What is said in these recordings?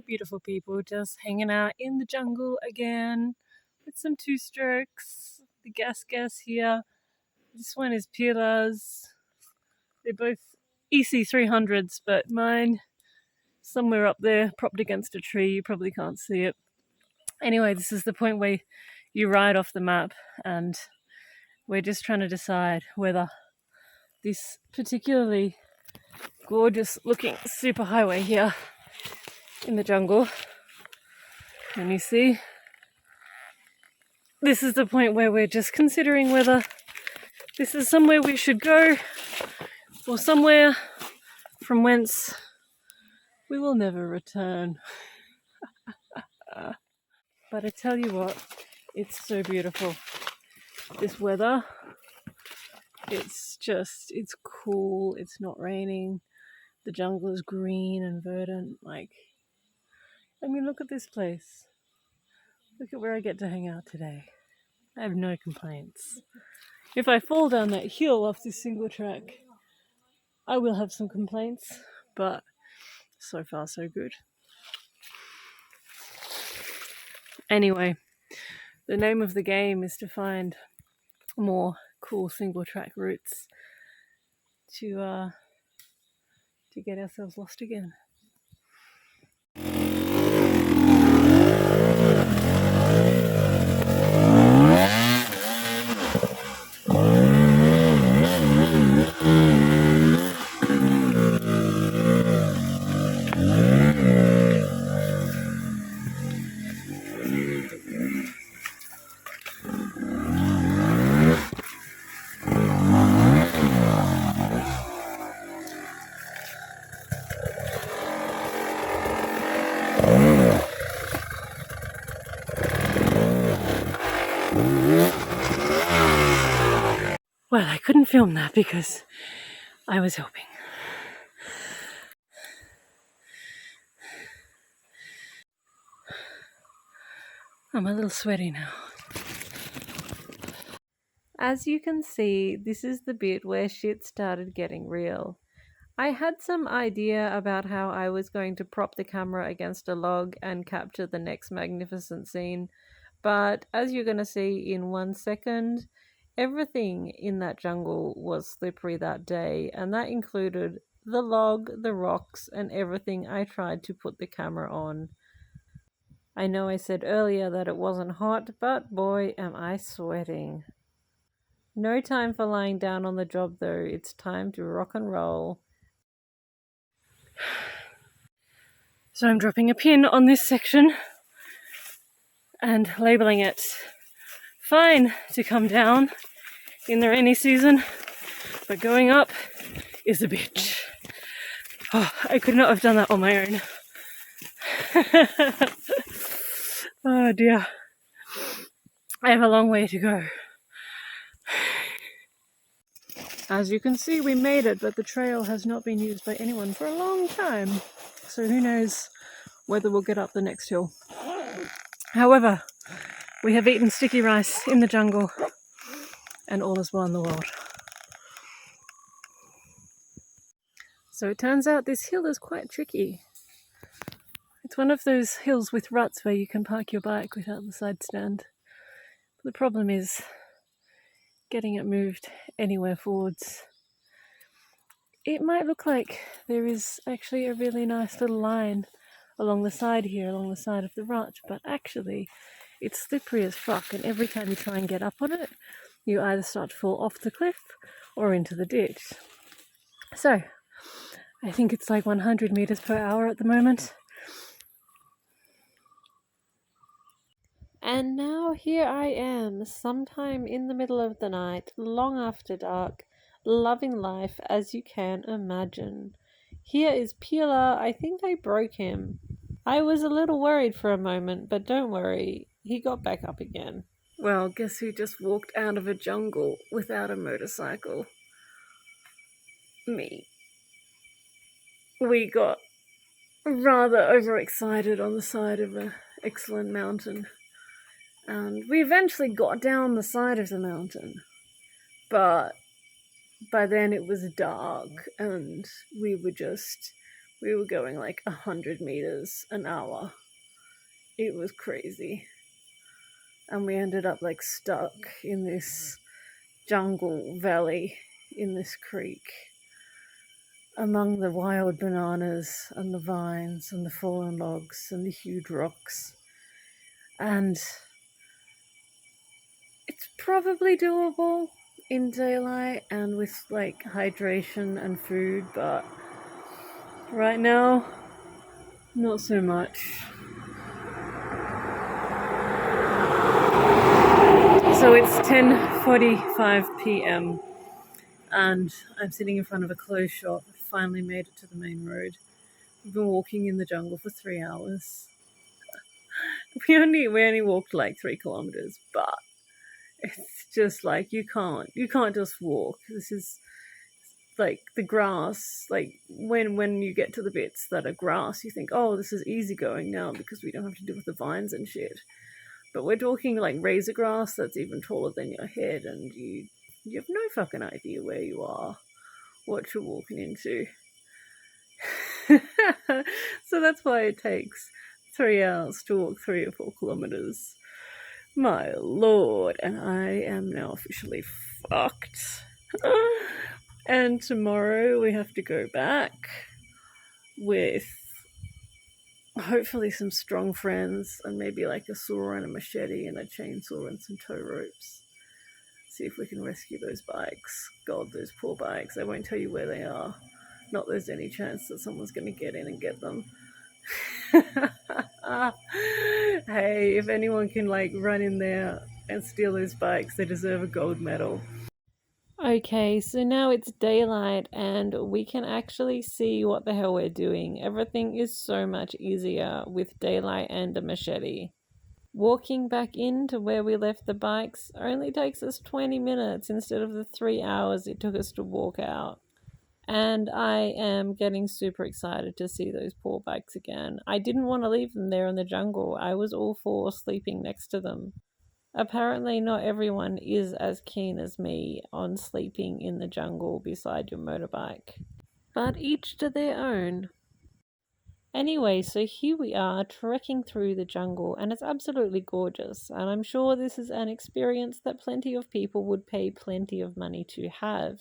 the beautiful people just hanging out in the jungle again with some two-strokes. The gas here. This one is Pila's. They're both EC300s, but mine somewhere up there, propped against a tree. You probably can't see it. Anyway, this is the point where you ride off the map, and we're just trying to decide whether this particularly gorgeous looking superhighway here in the jungle, and you see, this is the point where we're just considering whether this is somewhere we should go or somewhere from whence we will never return. But I tell you what, it's so beautiful. This weather, it's cool, it's not raining, the jungle is green and verdant. Look at this place. Look at where I get to hang out today. I have no complaints. If I fall down that hill off this single track, I will have some complaints, but so far so good. Anyway, the name of the game is to find more cool single track routes to get ourselves lost again. Well, I couldn't film that because I was helping. I'm a little sweaty now. As you can see, this is the bit where shit started getting real. I had some idea about how I was going to prop the camera against a log and capture the next magnificent scene, but as you're going to see in 1 second, everything in that jungle was slippery that day, and that included the log, the rocks, and everything I tried to put the camera on. I know I said earlier that it wasn't hot, but boy am I sweating. No time for lying down on the job though, it's time to rock and roll. So I'm dropping a pin on this section and labeling it fine to come down in the rainy season, but going up is a bitch. Oh, I could not have done that on my own. Oh dear. I have a long way to go. As you can see, we made it, but the trail has not been used by anyone for a long time. So who knows whether we'll get up the next hill. However, we have eaten sticky rice in the jungle, and all is well in the world. So it turns out this hill is quite tricky. It's one of those hills with ruts where you can park your bike without the side stand. The problem is getting it moved anywhere forwards. It might look like there is actually a really nice little line along the side here, along the side of the rut, but actually it's slippery as fuck, and every time you try and get up on it, you either start to fall off the cliff or into the ditch. So, I think it's like 100 meters per hour at the moment. And now here I am, sometime in the middle of the night, long after dark, loving life as you can imagine. Here is Pila. I think I broke him. I was a little worried for a moment, but don't worry, he got back up again. Well, guess who just walked out of a jungle without a motorcycle? Me. We got rather overexcited on the side of an excellent mountain. And we eventually got down the side of the mountain, but by then it was dark and we were just We were going like 100 meters an hour. It was crazy. And we ended up like stuck in this jungle valley in this creek among the wild bananas and the vines and the fallen logs and the huge rocks. And it's probably doable in daylight and with like hydration and food, but right now, not so much. So it's 10:45 p.m. and I'm sitting in front of a clothes shop. I finally made it to the main road. We've been walking in the jungle for 3 hours. We only walked like 3 kilometers, but it's just like you can't just walk. This is like the grass. Like when you get to the bits that are grass, you think, oh, this is easy going now because we don't have to deal with the vines and shit. But we're talking like razor grass that's even taller than your head, and you have no fucking idea where you are, what you're walking into. So that's why it takes 3 hours to walk 3 or 4 kilometers. My lord, and I am now officially fucked. And tomorrow we have to go back with hopefully some strong friends and maybe like a saw and a machete and a chainsaw and some tow ropes. See if we can rescue those bikes. God, those poor bikes. I won't tell you where they are. Not there's any chance that someone's going to get in and get them. Hey, if anyone can like run in there and steal those bikes, they deserve a gold medal. Okay, so now it's daylight and we can actually see what the hell we're doing. Everything is so much easier with daylight and a machete. Walking back into where we left the bikes only takes us 20 minutes instead of the 3 hours it took us to walk out. And I am getting super excited to see those poor bikes again. I didn't want to leave them there in the jungle. I was all for sleeping next to them. Apparently, not everyone is as keen as me on sleeping in the jungle beside your motorbike. But each to their own. Anyway, so here we are trekking through the jungle, and it's absolutely gorgeous. And I'm sure this is an experience that plenty of people would pay plenty of money to have.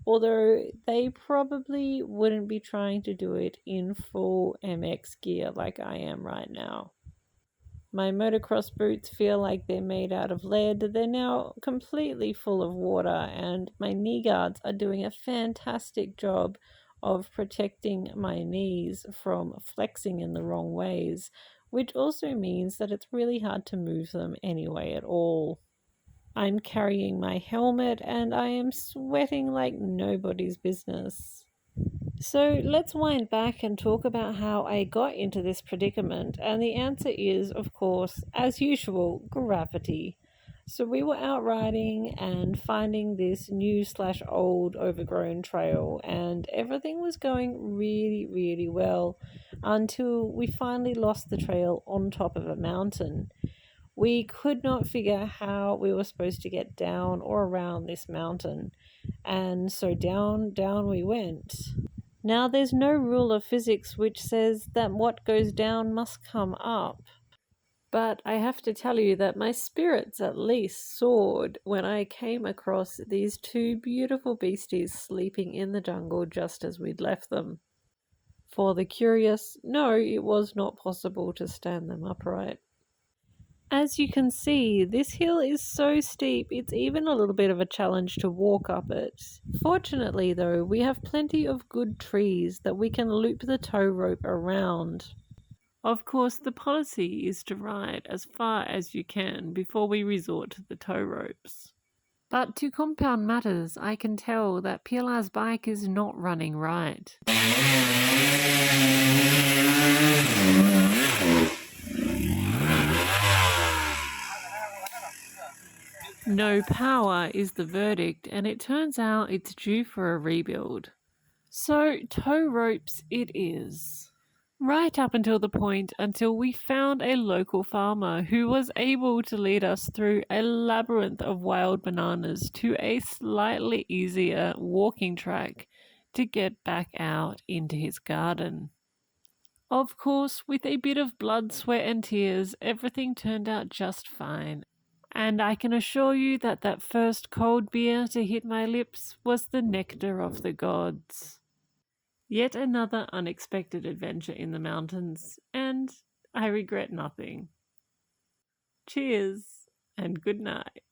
Although they probably wouldn't be trying to do it in full MX gear like I am right now. My motocross boots feel like they're made out of lead. They're now completely full of water, and my knee guards are doing a fantastic job of protecting my knees from flexing in the wrong ways, which also means that it's really hard to move them anyway at all. I'm carrying my helmet and I am sweating like nobody's business. So let's wind back and talk about how I got into this predicament. And the answer is, of course, as usual, gravity. So we were out riding and finding this new/old overgrown trail, and everything was going really, really well until we finally lost the trail on top of a mountain. We could not figure how we were supposed to get down or around this mountain, and so down we went. Now, there's no rule of physics which says that what goes down must come up. But I have to tell you that my spirits at least soared when I came across these two beautiful beasties sleeping in the jungle just as we'd left them. For the curious, no, it was not possible to stand them upright. As you can see, this hill is so steep it's even a little bit of a challenge to walk up it. Fortunately though, we have plenty of good trees that we can loop the tow rope around. Of course, the policy is to ride as far as you can before we resort to the tow ropes. But to compound matters, I can tell that Pilar's bike is not running right. No power is the verdict, and it turns out it's due for a rebuild. So, tow ropes it is. Right up until the point until we found a local farmer who was able to lead us through a labyrinth of wild bananas to a slightly easier walking track to get back out into his garden. Of course, with a bit of blood, sweat, and tears, everything turned out just fine. And I can assure you that that first cold beer to hit my lips was the nectar of the gods. Yet another unexpected adventure in the mountains, and I regret nothing. Cheers and good night.